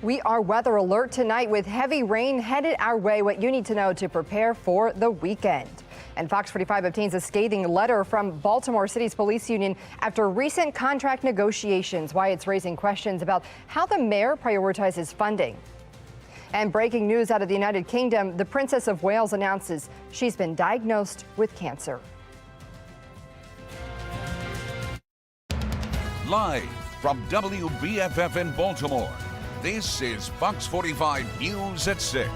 We are weather alert tonight with heavy rain headed our way. What you need to know to prepare for the weekend. And Fox 45 obtains a scathing letter from Baltimore City's police union after recent contract negotiations. Why it's raising questions about how the mayor prioritizes funding. And breaking news out of the United Kingdom, the Princess of Wales announces she's been diagnosed with cancer. Live from WBFF in Baltimore, this is Fox 45 News at 6.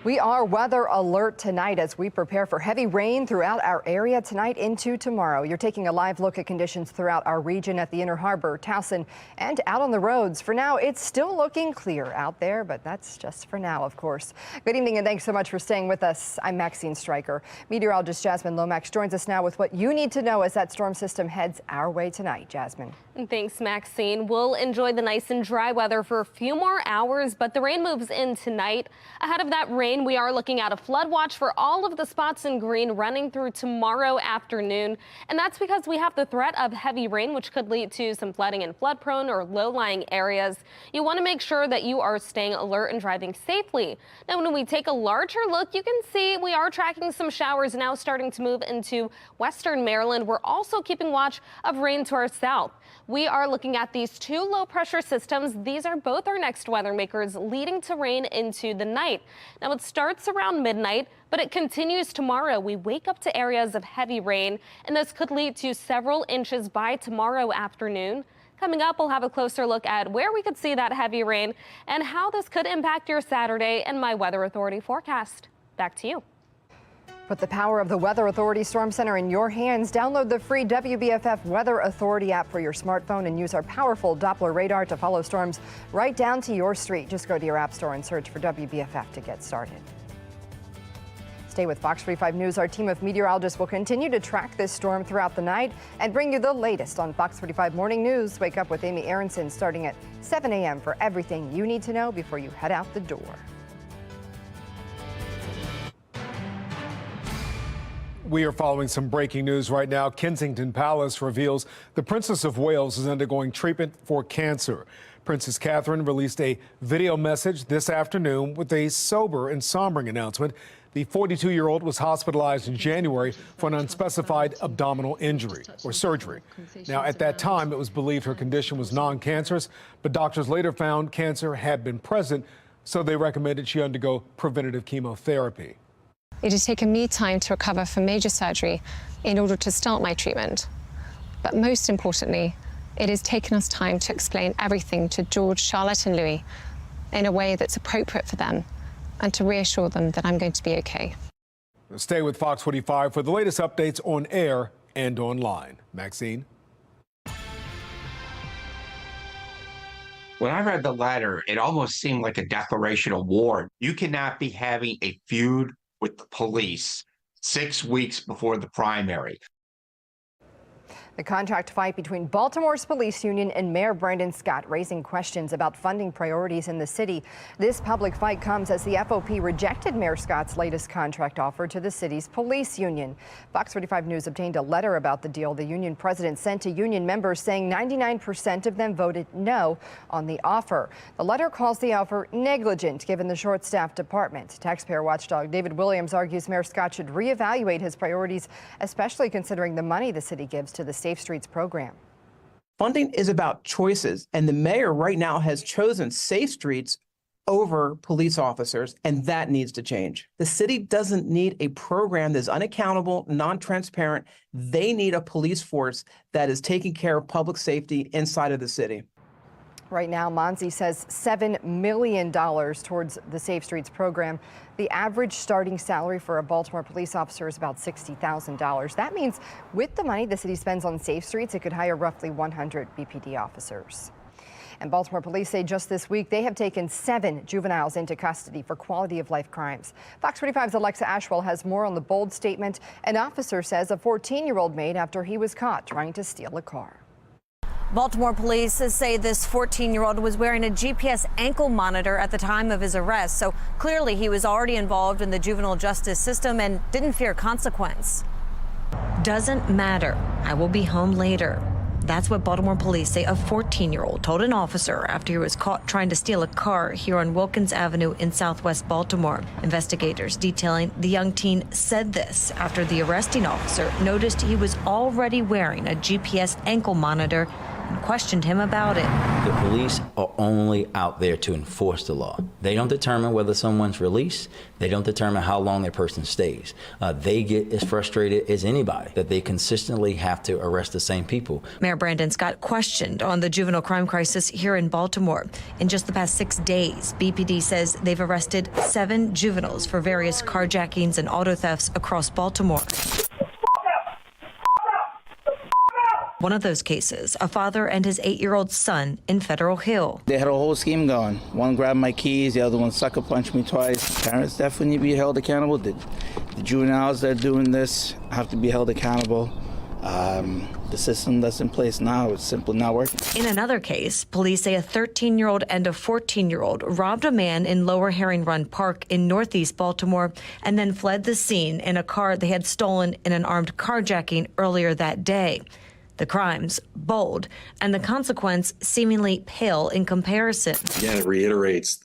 We are weather alert tonight as we prepare for heavy rain throughout our area tonight into tomorrow. You're taking a live look at conditions throughout our region at the Inner Harbor, Towson, and out on the roads. For now, it's still looking clear out there, but that's just for now, of course. Good evening and thanks so much for staying with us. I'm Maxine Stryker. Meteorologist Jasmine Lomax joins us now with what you need to know as that storm system heads our way tonight. Jasmine. Thanks, Maxine. We'll enjoy the nice and dry weather for a few more hours, but the rain moves in tonight. Ahead of that rain, we are looking at a flood watch for all of the spots in green running through tomorrow afternoon. And that's because we have the threat of heavy rain, which could lead to some flooding in flood prone or low lying areas. You want to make sure that you are staying alert and driving safely. Now, when we take a larger look, you can see we are tracking some showers now starting to move into western Maryland. We're also keeping watch of rain to our south. We are looking at these two low pressure systems. These are both our next weather makers leading to rain into the night. Now it starts around midnight, but it continues tomorrow. We wake up to areas of heavy rain, and this could lead to several inches by tomorrow afternoon. Coming up, we'll have a closer look at where we could see that heavy rain and how this could impact your Saturday and my Weather Authority forecast. Back to you. Put the power of the Weather Authority Storm Center in your hands. Download the free WBFF Weather Authority app for your smartphone and use our powerful Doppler radar to follow storms right down to your street. Just go to your app store and search for WBFF to get started. Stay with Fox 45 News. Our team of meteorologists will continue to track this storm throughout the night and bring you the latest on Fox 45 Morning News. Wake up with Amy Aronson starting at 7 a.m. for everything you need to know before you head out the door. We are following some breaking news right now. Kensington Palace reveals the Princess of Wales is undergoing treatment for cancer. Princess Catherine released a video message this afternoon with a sober and sombering announcement. The 42-year-old was hospitalized in January for an unspecified abdominal injury or surgery. Now, at that time, it was believed her condition was non-cancerous, but doctors later found cancer had been present, so they recommended she undergo preventative chemotherapy. It has taken me time to recover from major surgery in order to start my treatment. But most importantly, it has taken us time to explain everything to George, Charlotte and Louis in a way that's appropriate for them and to reassure them that I'm going to be okay. Stay with Fox 45 for the latest updates on air and online. Maxine? When I read the letter, it almost seemed like a declaration of war. You cannot be having a feud with the police 6 weeks before the primary. The contract fight between Baltimore's police union and Mayor Brandon Scott raising questions about funding priorities in the city. This public fight comes as the FOP rejected Mayor Scott's latest contract offer to the city's police union. Fox 45 News obtained a letter about the deal the union president sent to union members saying 99% of them voted no on the offer. The letter calls the offer negligent given the short-staffed department. Taxpayer watchdog David Williams argues Mayor Scott should reevaluate his priorities, especially considering the money the city gives to the Safe Streets program. Funding is about choices, and the mayor right now has chosen Safe Streets over police officers, and that needs to change. The city doesn't need a program that's unaccountable, non-transparent. They need a police force that is taking care of public safety inside of the city. Right now, Monzi says $7 million towards the Safe Streets program. The average starting salary for a Baltimore police officer is about $60,000. That means with the money the city spends on Safe Streets, it could hire roughly 100 BPD officers. And Baltimore police say just this week they have taken 7 juveniles into custody for quality of life crimes. Fox 45's Alexa Ashwell has more on the bold statement an officer says a 14-year-old made after he was caught trying to steal a car. Baltimore police say this 14-year-old was wearing a GPS ankle monitor at the time of his arrest, so clearly he was already involved in the juvenile justice system and didn't fear consequence. Doesn't matter. I will be home later. That's what Baltimore police say a 14-year-old told an officer after he was caught trying to steal a car here on Wilkins Avenue in southwest Baltimore. Investigators detailing the young teen said this after the arresting officer noticed he was already wearing a GPS ankle monitor and questioned him about it. The police are only out there to enforce the law. They don't determine whether someone's released. They don't determine how long that person stays. They get as frustrated as anybody that they consistently have to arrest the same people. Mayor Brandon Scott questioned on the juvenile crime crisis here in Baltimore. In just the past 6 days, BPD says they've arrested 7 juveniles for various carjackings and auto thefts across Baltimore. One of those cases, a father and his 8-year-old son in Federal Hill. They had a whole scheme going. One grabbed my keys, the other one sucker punched me twice. Parents definitely need to be held accountable. The juveniles that are doing this have to be held accountable. The system that's in place now is simply not working. In another case, police say a 13-year-old and a 14-year-old robbed a man in Lower Herring Run Park in northeast Baltimore and then fled the scene in a car they had stolen in an armed carjacking earlier that day. The crimes bold, and the consequence seemingly pale in comparison. Again, it reiterates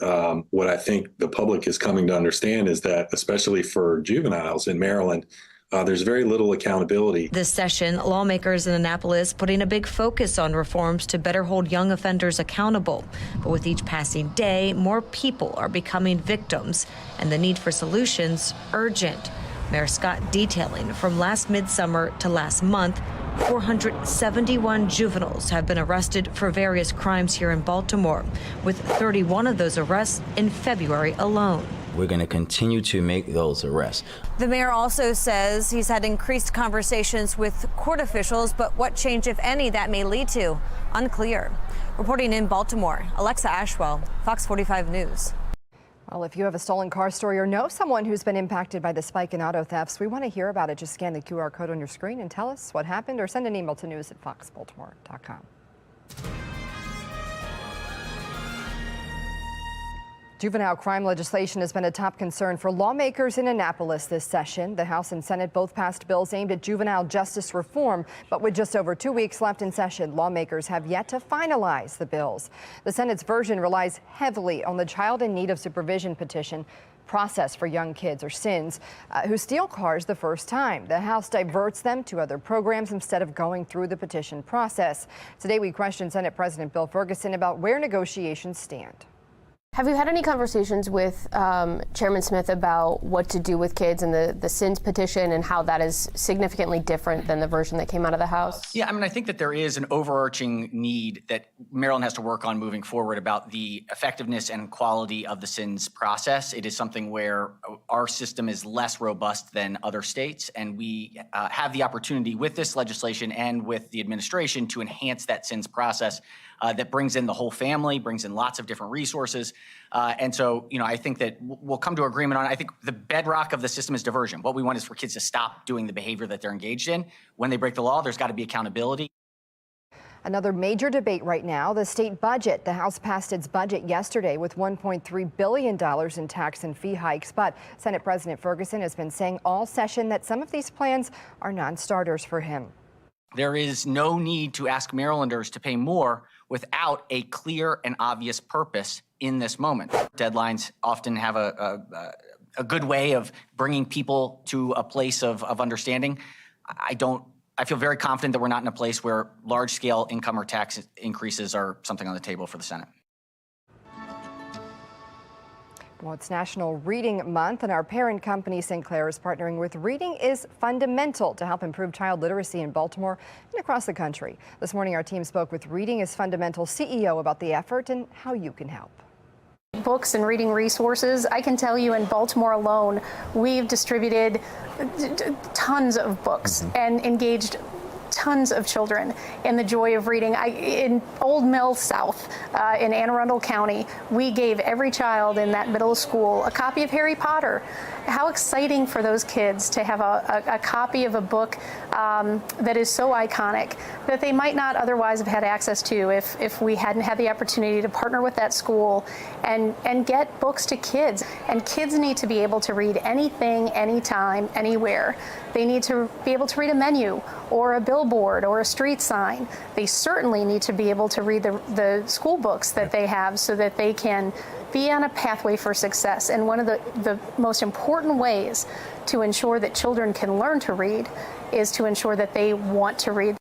what I think the public is coming to understand is that, especially for juveniles in Maryland, there's very little accountability. This session, lawmakers in Annapolis putting a big focus on reforms to better hold young offenders accountable. But with each passing day, more people are becoming victims, and the need for solutions urgent. Mayor Scott detailing from last midsummer to last month, 471 juveniles have been arrested for various crimes here in Baltimore, with 31 of those arrests in February alone. We're going to continue to make those arrests. The mayor also says he's had increased conversations with court officials, but what change, if any, that may lead to, unclear. Reporting in Baltimore, Alexa Ashwell, Fox 45 News. Well, if you have a stolen car story or know someone who's been impacted by the spike in auto thefts, we want to hear about it. Just scan the QR code on your screen and tell us what happened, or send an email to news@foxbaltimore.com. Juvenile crime legislation has been a top concern for lawmakers in Annapolis this session. The House and Senate both passed bills aimed at juvenile justice reform, but with just over 2 weeks left in session, lawmakers have yet to finalize the bills. The Senate's version relies heavily on the Child in Need of Supervision petition process for young kids, or SINs, who steal cars the first time. The House diverts them to other programs instead of going through the petition process. Today, we questioned Senate President Bill Ferguson about where negotiations stand. Have you had any conversations with Chairman Smith about what to do with kids and the SINs petition and how that is significantly different than the version that came out of the House? Yeah, I mean, I think that there is an overarching need that Maryland has to work on moving forward about the effectiveness and quality of the SINs process. It is something where our system is less robust than other states, and we have the opportunity with this legislation and with the administration to enhance that SINs process that brings in the whole family, brings in lots of different resources. And so, I think that we'll come to agreement on it. I think the bedrock of the system is diversion. What we want is for kids to stop doing the behavior that they're engaged in. When they break the law, there's got to be accountability. Another major debate right now, the state budget. The House passed its budget yesterday with $1.3 billion in tax and fee hikes. But Senate President Ferguson has been saying all session that some of these plans are non-starters for him. There is no need to ask Marylanders to pay more without a clear and obvious purpose in this moment. Deadlines often have a good way of bringing people to a place of understanding. I feel very confident that we're not in a place where large-scale income or tax increases are something on the table for the Senate. Well, it's National Reading Month, and our parent company, Sinclair, is partnering with Reading is Fundamental to help improve child literacy in Baltimore and across the country. This morning, our team spoke with Reading is Fundamental CEO about the effort and how you can help. Books and reading resources. I can tell you in Baltimore alone, we've distributed tons of books and engaged tons of children in the joy of reading. In Old Mill South, in Anne Arundel County, we gave every child in that middle school a copy of Harry Potter. how exciting for those kids to have a copy of a book that is so iconic that they might not otherwise have had access to if we hadn't had the opportunity to partner with that school and get books to kids. And kids need to be able to read anything, anytime, anywhere. They need to be able to read a menu or a billboard or a street sign. They certainly need to be able to read the school books that they have so that they can be on a pathway for success. And one of the most important ways to ensure that children can learn to read is to ensure that they want to read.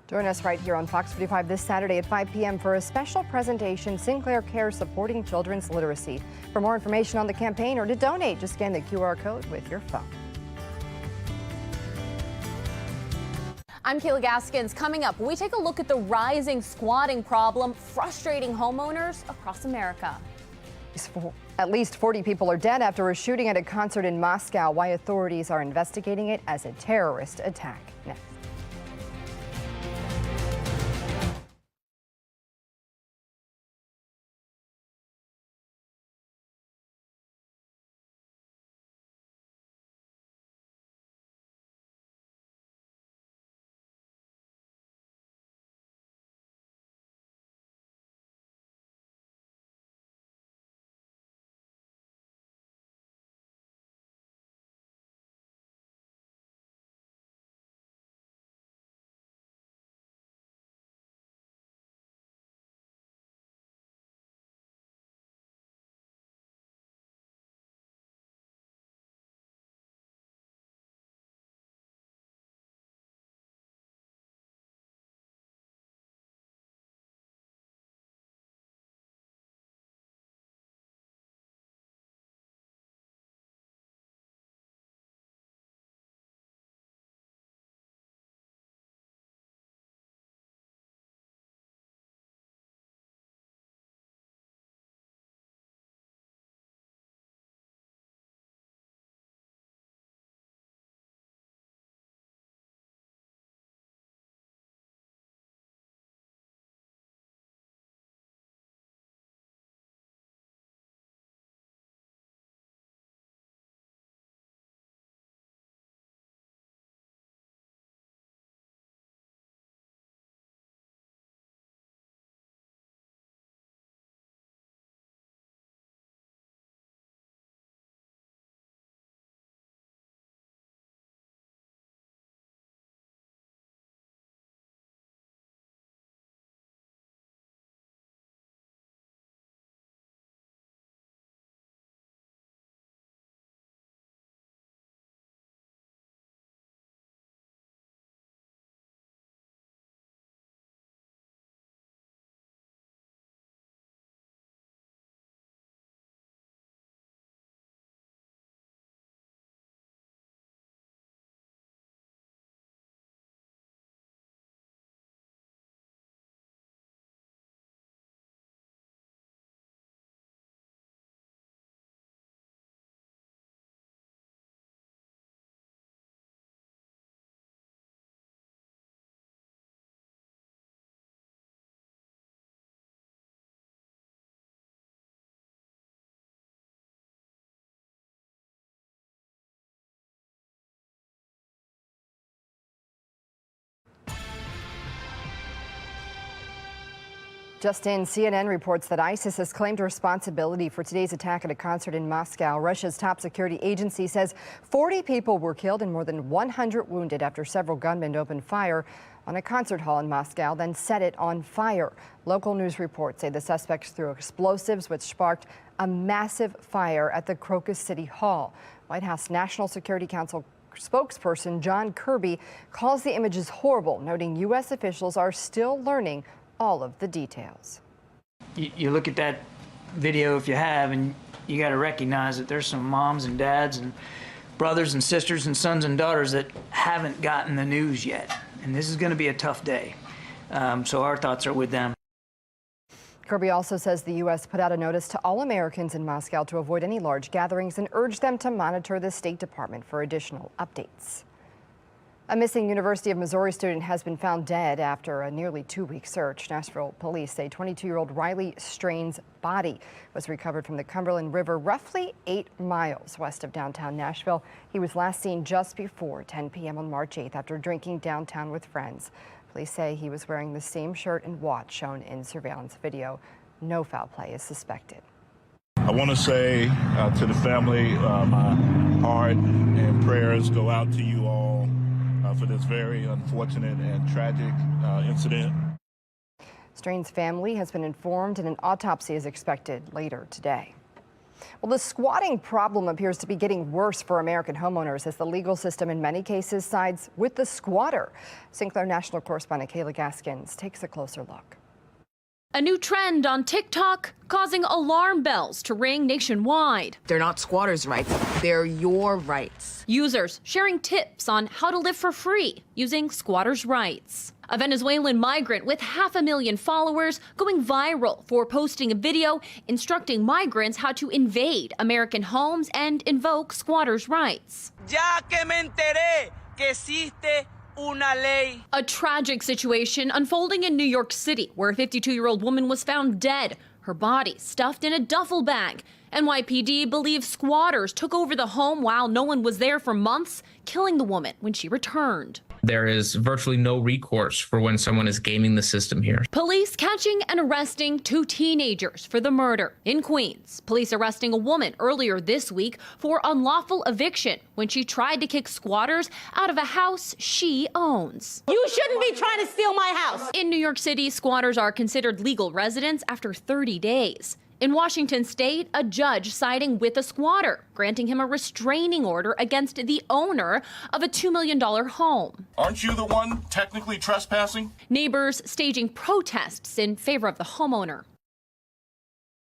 Join us right here on Fox 45 this Saturday at 5 p.m. for a special presentation, Sinclair Care Supporting Children's Literacy. For more information on the campaign or to donate, just scan the QR code with your phone. I'm Kayla Gaskins. Coming up, we take a look at the rising squatting problem frustrating homeowners across America. At least 40 people are dead after a shooting at a concert in Moscow. Why authorities are investigating it as a terrorist attack. Next. Just in, CNN reports that ISIS has claimed responsibility for today's attack at a concert in Moscow. Russia's top security agency says 40 people were killed and more than 100 wounded after several gunmen opened fire on a concert hall in Moscow, then set it on fire. Local news reports say the suspects threw explosives, which sparked a massive fire at the Crocus City Hall. White House National Security Council spokesperson John Kirby calls the images horrible, noting U.S. officials are still learning all of the details. You look at that video if you have, and you got to recognize that there's some moms and dads and brothers and sisters and sons and daughters that haven't gotten the news yet. And this is going to be a tough day. So our thoughts are with them. Kirby also says the U.S. put out a notice to all Americans in Moscow to avoid any large gatherings and urged them to monitor the State Department for additional updates. A missing University of Missouri student has been found dead after a nearly 2-week search. Nashville police say 22-year-old Riley Strain's body was recovered from the Cumberland River roughly 8 miles west of downtown Nashville. He was last seen just before 10 p.m. on March 8th after drinking downtown with friends. Police say he was wearing the same shirt and watch shown in surveillance video. No foul play is suspected. I want to say to the family, my heart and prayers go out to you all for this very unfortunate and tragic incident. Strain's family has been informed and an autopsy is expected later today. Well, the squatting problem appears to be getting worse for American homeowners as the legal system in many cases sides with the squatter. St. Clair National correspondent Kayla Gaskins takes a closer look. A new trend on TikTok causing alarm bells to ring nationwide. They're not squatters' rights, they're your rights. Users sharing tips on how to live for free using squatters' rights. A Venezuelan migrant with 500,000 followers going viral for posting a video instructing migrants how to invade American homes and invoke squatters' rights. Ya que me enteré que existe una ley. A tragic situation unfolding in New York City, where a 52-year-old woman was found dead, her body stuffed in a duffel bag. NYPD believes squatters took over the home while no one was there for months, killing the woman when she returned. There is virtually no recourse for when someone is gaming the system here. Police catching and arresting 2 teenagers for the murder. In Queens, police arresting a woman earlier this week for unlawful eviction when she tried to kick squatters out of a house she owns. You shouldn't be trying to steal my house. In New York City, squatters are considered legal residents after 30 days. In Washington state, a judge siding with a squatter, granting him a restraining order against the owner of a $2 million home. Aren't you the one technically trespassing? Neighbors staging protests in favor of the homeowner.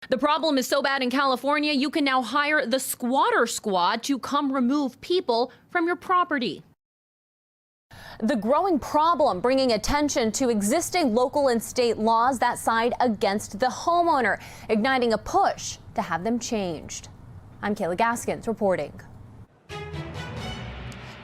The problem is so bad in California, you can now hire the squatter squad to come remove people from your property. The growing problem bringing attention to existing local and state laws that side against the homeowner, igniting a push to have them changed. I'm Kayla Gaskins reporting.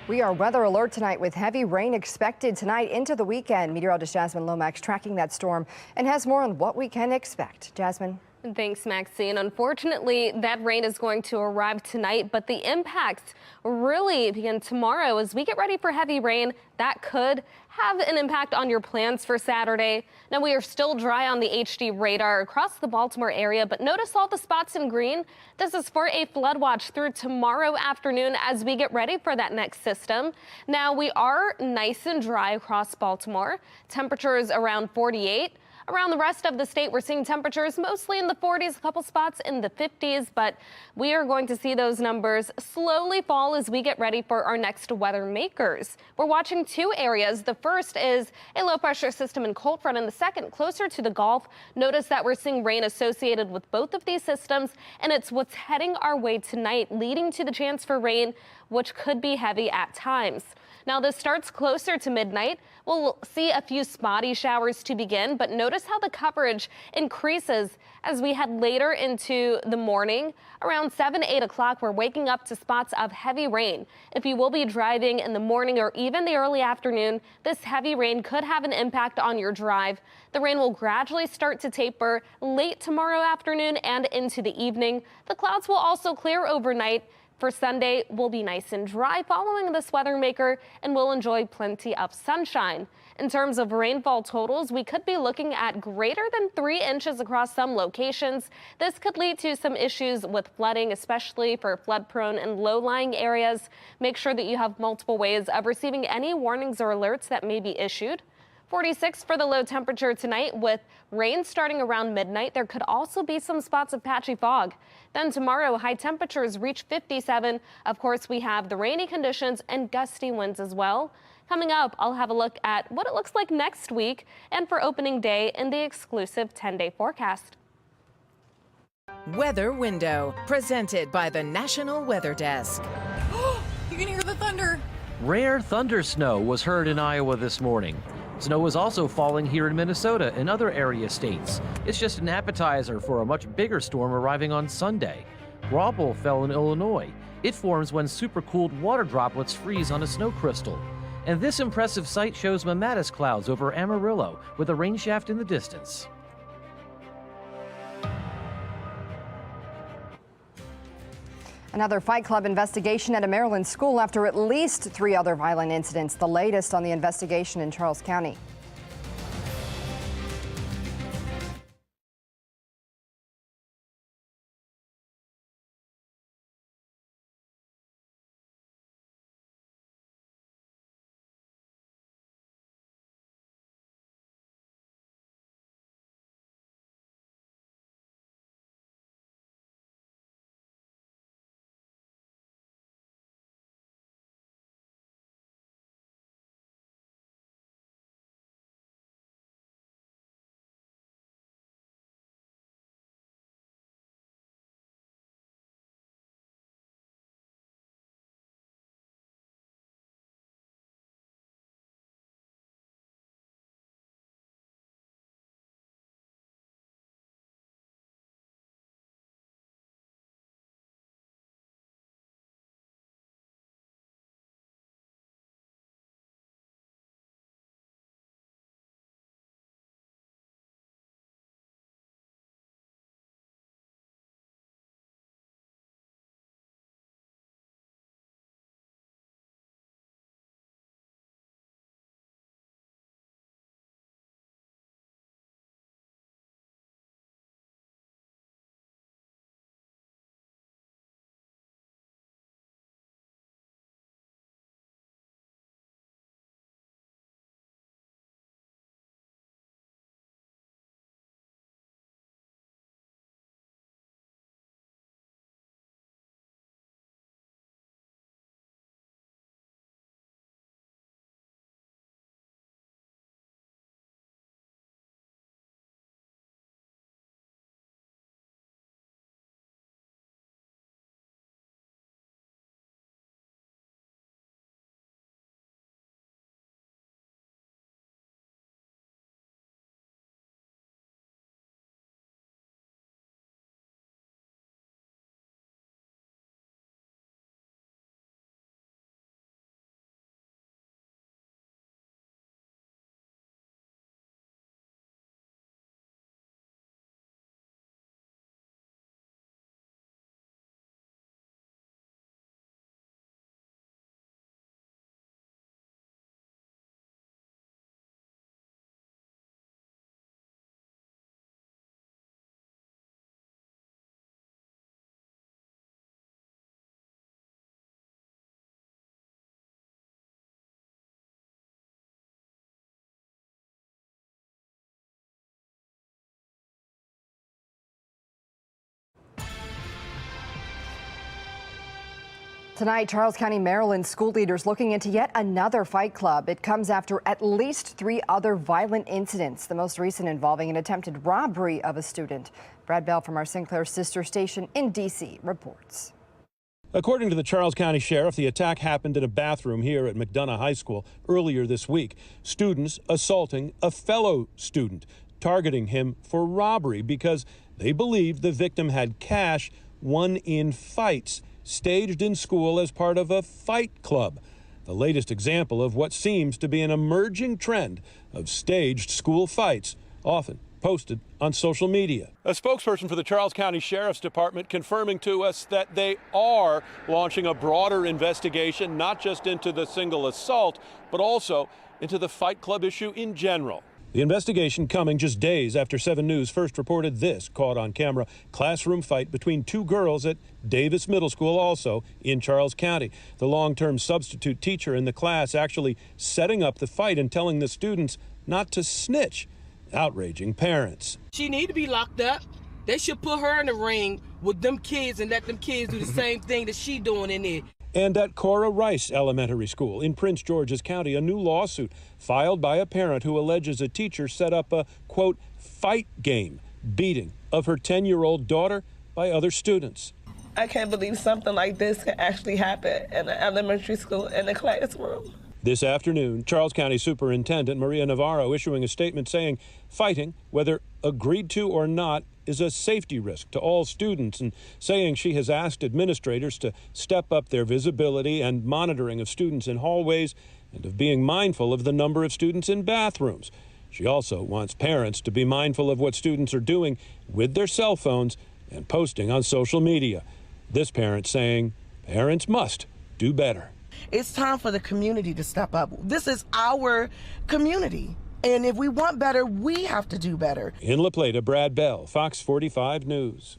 We are weather alert tonight with heavy rain expected tonight into the weekend. Meteorologist Jasmine Lomax tracking that storm and has more on what we can expect. Jasmine. Thanks, Maxine. Unfortunately, that rain is going to arrive tonight, but the impacts really begin tomorrow as we get ready for heavy rain. That could have an impact on your plans for Saturday. Now, we are still dry on the HD radar across the Baltimore area, but notice all the spots in green. This is for a flood watch through tomorrow afternoon as we get ready for that next system. Now, we are nice and dry across Baltimore. Temperatures around 48. Around the rest of the state, we're seeing temperatures mostly in the 40s, a couple spots in the 50s, but we are going to see those numbers slowly fall as we get ready for our next weather makers. We're watching 2 areas. The first is a low pressure system in cold front, and the second closer to the Gulf. Notice that we're seeing rain associated with both of these systems, and it's what's heading our way tonight, leading to the chance for rain, which could be heavy at times. Now, this starts closer to midnight. We'll see a few spotty showers to begin, but notice how the coverage increases as we head later into the morning. Around 7, 8 o'clock, we're waking up to spots of heavy rain. If you will be driving in the morning or even the early afternoon, this heavy rain could have an impact on your drive. The rain will gradually start to taper late tomorrow afternoon and into the evening. The clouds will also clear overnight. For Sunday, we'll be nice and dry following this weather maker, and we'll enjoy plenty of sunshine. In terms of rainfall totals, we could be looking at greater than 3 inches across some locations. This could lead to some issues with flooding, especially for flood-prone and low-lying areas. Make sure that you have multiple ways of receiving any warnings or alerts that may be issued. 46 for the low temperature tonight with rain starting around midnight. There could also be some spots of patchy fog. Then tomorrow, high temperatures reach 57. Of course, we have the rainy conditions and gusty winds as well. Coming up, I'll have a look at what it looks like next week and for opening day in the exclusive 10-day forecast. Weather Window, presented by the National Weather Desk. You can hear the thunder. Rare thunder snow was heard in Iowa this morning. Snow is also falling here in Minnesota and other area states. It's just an appetizer for a much bigger storm arriving on Sunday. Graupel fell in Illinois. It forms when supercooled water droplets freeze on a snow crystal. And this impressive sight shows mammatus clouds over Amarillo with a rain shaft in the distance. Another Fight Club investigation at a Maryland school after at least 3 other violent incidents, the latest on the investigation in Charles County. Tonight, Charles County, Maryland school leaders looking into yet another fight club. It comes after at least 3 other violent incidents, the most recent involving an attempted robbery of a student. Brad Bell from our Sinclair sister station in D.C. reports. According to the Charles County Sheriff, the attack happened in a bathroom here at McDonough High School earlier this week. Students assaulting a fellow student, targeting him for robbery because they believed the victim had cash won in fights staged in school as part of a fight club. The latest example of what seems to be an emerging trend of staged school fights, often posted on social media. A spokesperson for the Charles County Sheriff's Department confirming to us that they are launching a broader investigation, not just into the single assault, but also into the fight club issue in general. The investigation coming just days after 7 News first reported this caught on camera classroom fight between 2 girls at Davis Middle School, also in Charles County. The long-term substitute teacher in the class actually setting up the fight and telling the students not to snitch, outraging parents. She need to be locked up. They should put her in the ring with them kids and let them kids do the same thing that she doing in there. And at Cora Rice Elementary School in Prince George's County, a new lawsuit filed by a parent who alleges a teacher set up a, quote, fight game beating of her 10-year-old daughter by other students. I can't believe something like this can actually happen in an elementary school in a classroom. This afternoon, Charles County Superintendent Maria Navarro issuing a statement saying fighting, whether agreed to or not, is a safety risk to all students, and saying she has asked administrators to step up their visibility and monitoring of students in hallways and of being mindful of the number of students in bathrooms. She also wants parents to be mindful of what students are doing with their cell phones and posting on social media. This parent saying parents must do better. It's time for the community to step up. This is our community. And if we want better, we have to do better. In La Plata, Brad Bell, Fox 45 News.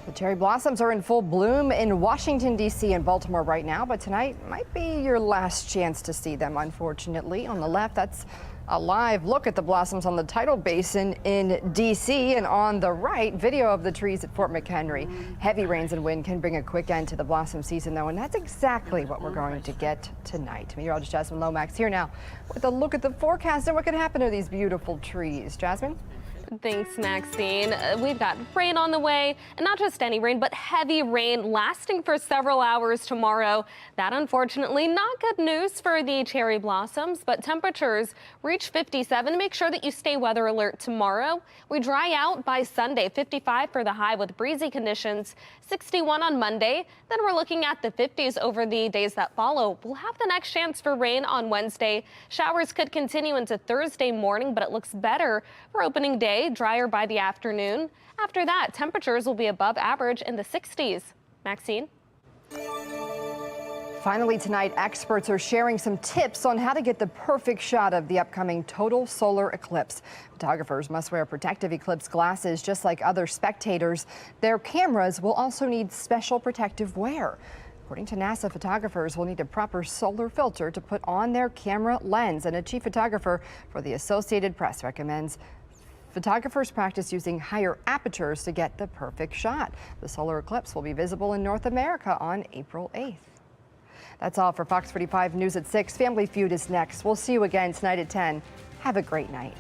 The cherry blossoms are in full bloom in Washington, D.C. and Baltimore right now, but tonight might be your last chance to see them, unfortunately. On the left, that's a live look at the blossoms on the Tidal Basin in D.C. And on the right, video of the trees at Fort McHenry. Heavy rains and wind can bring a quick end to the blossom season, though, and that's exactly what we're going to get tonight. Meteorologist Jasmine Lomax here now with a look at the forecast and what could happen to these beautiful trees. Jasmine? Thanks, Maxine. We've got rain on the way, and not just any rain, but heavy rain lasting for several hours tomorrow. That, unfortunately, not good news for the cherry blossoms, but temperatures reach 57. Make sure that you stay weather alert tomorrow. We dry out by Sunday, 55 for the high with breezy conditions, 61 on Monday. Then we're looking at the 50s over the days that follow. We'll have the next chance for rain on Wednesday. Showers could continue into Thursday morning, but it looks better for opening day. Drier by the afternoon. After that, temperatures will be above average in the 60s. Maxine? Finally tonight, experts are sharing some tips on how to get the perfect shot of the upcoming total solar eclipse. Photographers must wear protective eclipse glasses just like other spectators. Their cameras will also need special protective wear. According to NASA, photographers will need a proper solar filter to put on their camera lens, and a chief photographer for the Associated Press recommends photographers practice using higher apertures to get the perfect shot. The solar eclipse will be visible in North America on April 8th. That's all for Fox 45 News at 6. Family Feud is next. We'll see you again tonight at 10. Have a great night.